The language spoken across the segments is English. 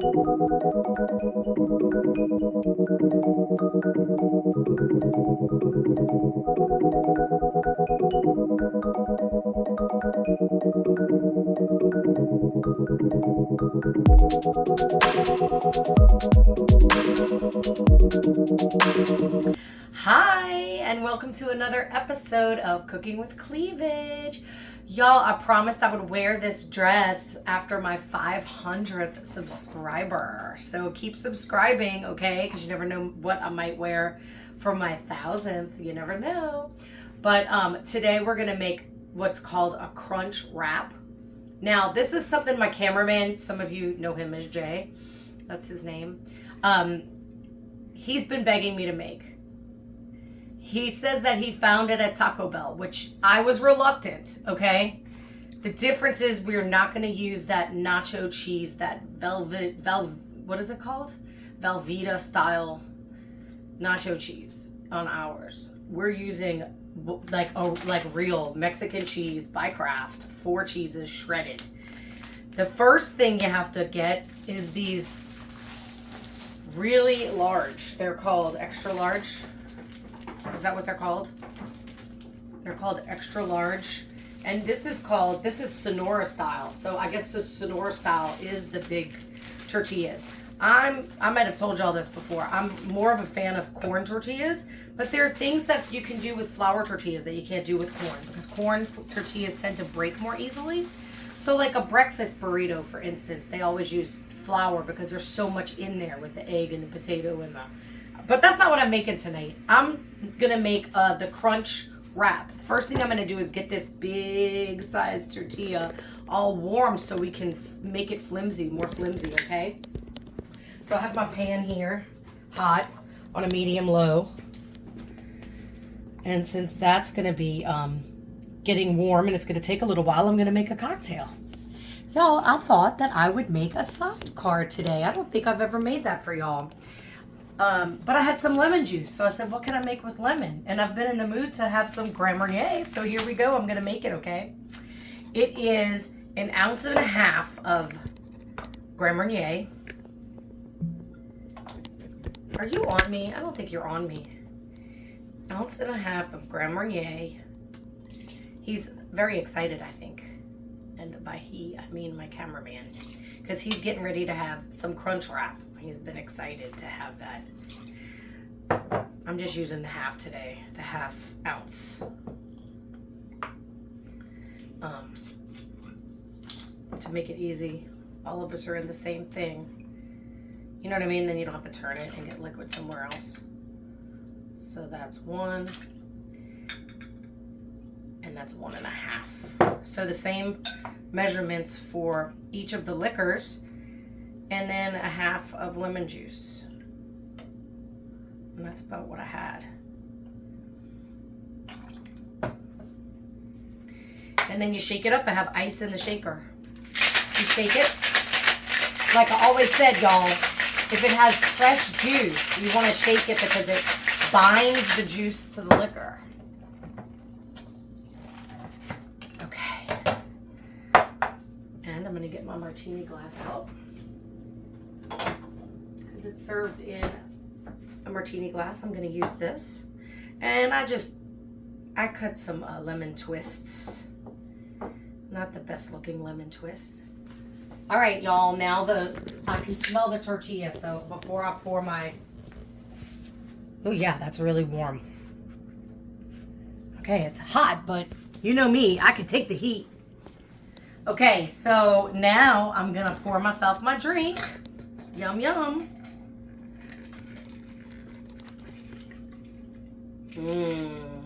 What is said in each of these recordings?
Hi, and welcome to another episode of Cooking with Cleavage. Y'all, I promised I would wear this dress after my 500th subscriber. So keep subscribing, okay? Because you never know what I might wear for my 1000th. You never know. But today we're going to make what's called a crunch wrap. Now, this is something my cameraman, some of you know him as Jay. That's his name. He's been begging me to make. He says that he found it at Taco Bell, which I was reluctant, okay? The difference is we're not going to use that nacho cheese, that what is it called? Velveeta style nacho cheese on ours. We're using like real Mexican cheese by Kraft, 4 cheeses shredded. The first thing you have to get is these really large. They're called extra large. Is that what they're called? They're called extra large. And this is Sonora style. So I guess the Sonora style is the big tortillas. I might have told y'all this before. I'm more of a fan of corn tortillas, but there are things that you can do with flour tortillas that you can't do with corn, because corn tortillas tend to break more easily. So like a breakfast burrito, for instance, they always use flour because there's so much in there with the egg and the potato and the... But that's not what I'm making tonight. I'm going to make the crunch wrap. First thing I'm going to do is get this big size tortilla all warm so we can make it more flimsy, okay? So I have my pan here, hot, on a medium-low. And since that's going to be getting warm and it's going to take a little while, I'm going to make a cocktail. Y'all, I thought that I would make a sidecar today. I don't think I've ever made that for y'all. But I had some lemon juice, so I said, what can I make with lemon? And I've been in the mood to have some Grand Marnier, so here we go. I'm going to make it, okay? It is 1.5 ounces of Grand Marnier. Are you on me? I don't think you're on me. 1.5 ounces of Grand Marnier. He's very excited, I think. And by he, I mean my cameraman. Because he's getting ready to have some crunch wrap. He's been excited to have that. I'm just using the half today, the 1/2 ounce. To make it easy. All of us are in the same thing. You know what I mean? Then you don't have to turn it and get liquid somewhere else. So that's 1. And that's 1.5. So the same measurements for each of the liquors. And then 1/2 of lemon juice. And that's about what I had. And then you shake it up. I have ice in the shaker. You shake it. Like I always said, y'all, if it has fresh juice, you want to shake it because it binds the juice to the liquor. Okay. And I'm going to get my martini glass out. It's served in a martini glass. I'm going to use this. And I cut some lemon twists. Not the best looking lemon twist. All right, y'all. Now I can smell the tortilla. So before I pour my... Oh, yeah, that's really warm. Okay, it's hot, but you know me. I can take the heat. Okay, so now I'm going to pour myself my drink. Yum, yum.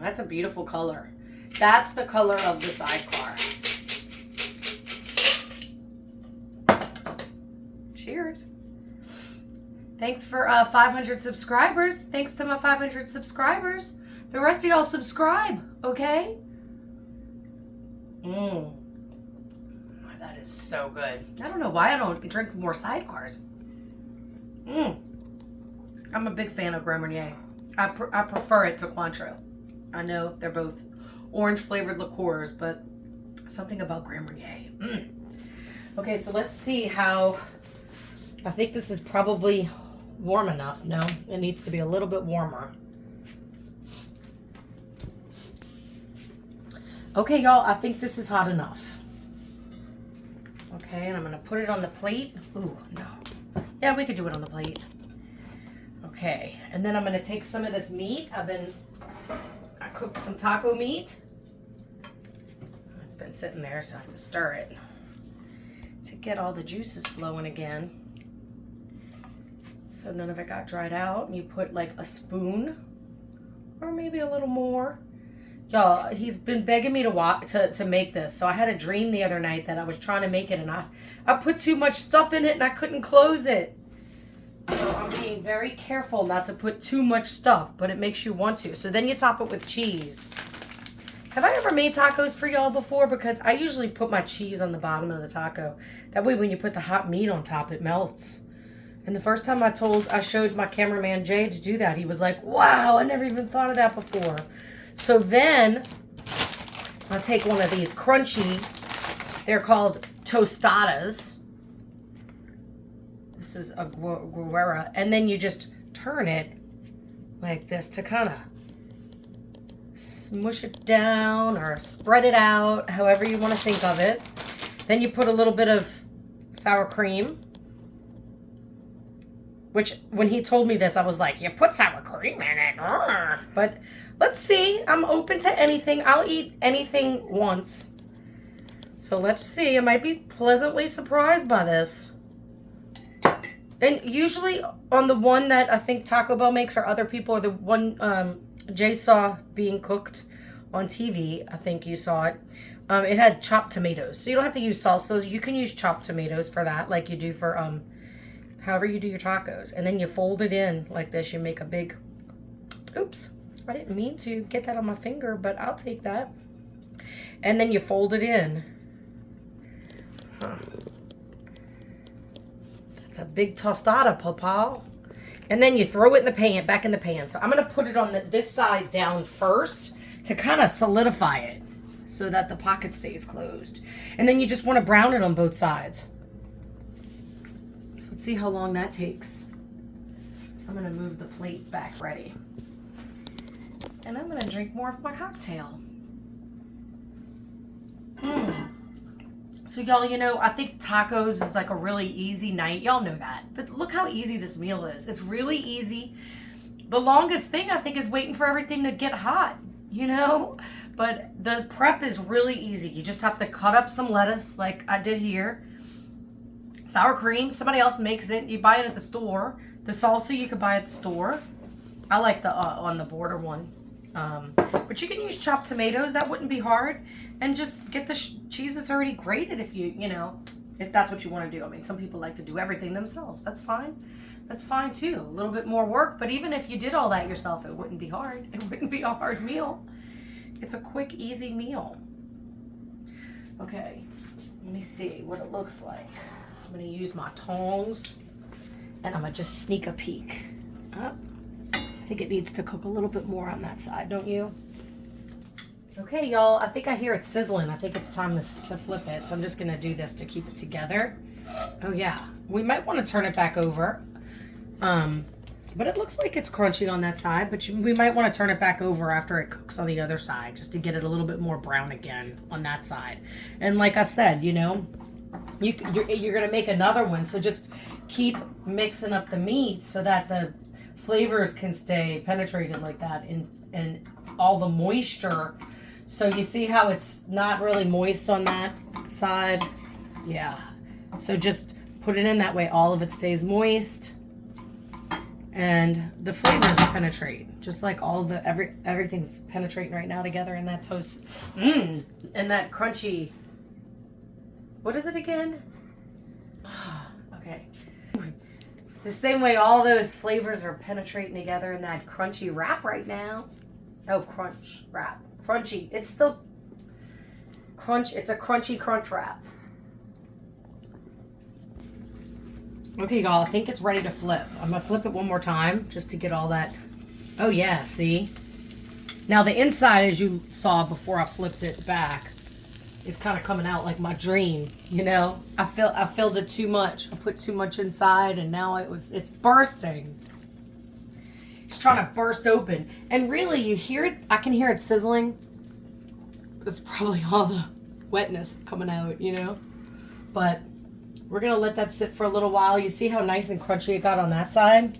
That's a beautiful color. That's the color of the sidecar. Cheers. Thanks for 500 subscribers. Thanks to my 500 subscribers. The rest of y'all subscribe, okay? That is so good. I don't know why I don't drink more sidecars. I'm a big fan of Grand Marnier. I prefer it to Cointreau. I know they're both orange flavored liqueurs, but something about Grand Marnier. Okay, so let's see how I think this is probably warm enough. No, it needs to be a little bit warmer. Okay, y'all, I think this is hot enough. Okay, and I'm going to put it on the plate. Ooh, no. Yeah, we could do it on the plate. Okay, and then I'm going to take some of this meat. I cooked some taco meat. It's been sitting there, so I have to stir it to get all the juices flowing again. So none of it got dried out. And you put like a spoon or maybe a little more. Y'all, he's been begging me to make this. So I had a dream the other night that I was trying to make it, and I put too much stuff in it and I couldn't close it. So I'm being very careful not to put too much stuff, but it makes you want to. So then you top it with cheese. Have I ever made tacos for y'all before? Because I usually put my cheese on the bottom of the taco. That way when you put the hot meat on top, it melts. And the first time I showed my cameraman Jay to do that, he was like, wow, I never even thought of that before. So then I'll take one of these crunchy, they're called tostadas. This is a guerrera. And then you just turn it like this to kind of smush it down or spread it out, however you want to think of it. Then you put a little bit of sour cream, which when he told me this, I was like, you put sour cream in it. But let's see. I'm open to anything. I'll eat anything once. So let's see. I might be pleasantly surprised by this. And usually on the one that I think Taco Bell makes or other people, or the one Jay saw being cooked on TV, I think you saw it. It had chopped tomatoes. So you don't have to use salsas. You can use chopped tomatoes for that, like you do for however you do your tacos. And then you fold it in like this. You make a big, oops, I didn't mean to get that on my finger, but I'll take that. And then you fold it in. That's a big tostada, Papa. And then you throw it in the pan, back in the pan. So I'm going to put it on this side down first to kind of solidify it so that the pocket stays closed. And then you just want to brown it on both sides. So let's see how long that takes. I'm going to move the plate back ready. And I'm going to drink more of my cocktail. So y'all, you know, I think tacos is like a really easy night. Y'all know that. But look how easy this meal is. It's really easy. The longest thing, I think, is waiting for everything to get hot, you know? But the prep is really easy. You just have to cut up some lettuce like I did here. Sour cream. Somebody else makes it. You buy it at the store. The salsa you could buy at the store. I like the on the border one. But you can use chopped tomatoes. That wouldn't be hard. And just get the cheese that's already grated if that's what you want to do. I mean, some people like to do everything themselves. That's fine. That's fine too. A little bit more work, but even if you did all that yourself, it wouldn't be hard. It wouldn't be a hard meal. It's a quick, easy meal. Okay, let me see what it looks like. I'm going to use my tongs, and I'm going to just sneak a peek. I think it needs to cook a little bit more on that side, don't you? Okay, y'all, I think I hear it sizzling. I think it's time to flip it. So I'm just going to do this to keep it together. Oh, yeah. We might want to turn it back over. But it looks like it's crunchy on that side. But we might want to turn it back over after it cooks on the other side, just to get it a little bit more brown again on that side. And like I said, you know, you're going to make another one. So just keep mixing up the meat so that the flavors can stay penetrated like that and all the moisture. So you see how it's not really moist on that side? Yeah. So just put it in that way. All of it stays moist. And the flavors penetrate. Just like all the, everything's penetrating right now together in that toast. And that crunchy. What is it again? Okay. The same way all those flavors are penetrating together in that crunchy wrap right now. Oh, crunch wrap. Crunchy. It's still crunch. It's a crunchy crunch wrap. Okay, y'all. I think it's ready to flip. I'm going to flip it one more time just to get all that. Oh, yeah. See? Now, the inside, as you saw before I flipped it back, is kind of coming out like my dream, you know? I filled it too much. I put too much inside and now it's bursting. It's trying to burst open. And really, you hear it, I can hear it sizzling. It's probably all the wetness coming out, you know? But we're gonna let that sit for a little while. You see how nice and crunchy it got on that side?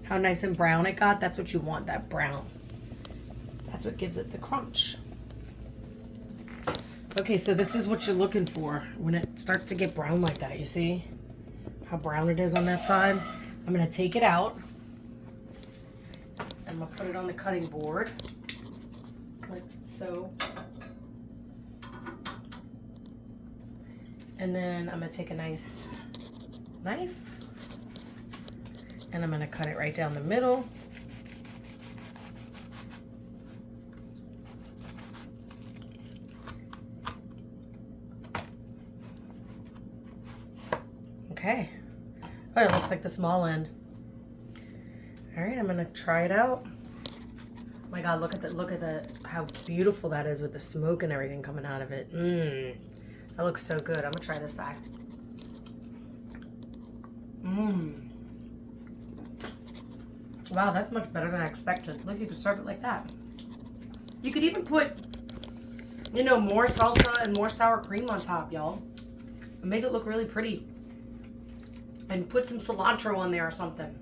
How nice and brown it got? That's what you want, that brown. That's what gives it the crunch. Okay, so this is what you're looking for when it starts to get brown like that. You see how brown it is on that side? I'm gonna take it out. I'm gonna put it on the cutting board, like so. And then I'm gonna take a nice knife and I'm gonna cut it right down the middle. Okay. Oh, it looks like the small end. All right, I'm gonna try it out. Oh my God, look at the how beautiful that is with the smoke and everything coming out of it. That looks so good. I'm gonna try this side. Wow, that's much better than I expected. Look, you could serve it like that. You could even put, you know, more salsa and more sour cream on top, y'all. Make it look really pretty. And put some cilantro on there or something.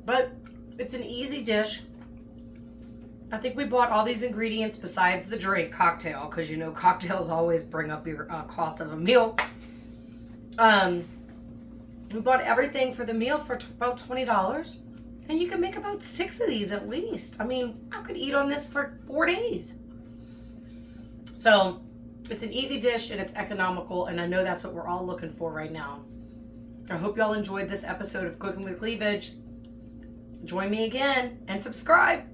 But it's an easy dish. I think we bought all these ingredients besides the drink cocktail, because you know cocktails always bring up your cost of a meal. We bought everything for the meal for about $20, and you can make about 6 of these at least. I mean, I could eat on this for 4 days. So it's an easy dish and it's economical, and I know that's what we're all looking for right now. I hope y'all enjoyed this episode of Cooking with Cleavage. Join me again and subscribe.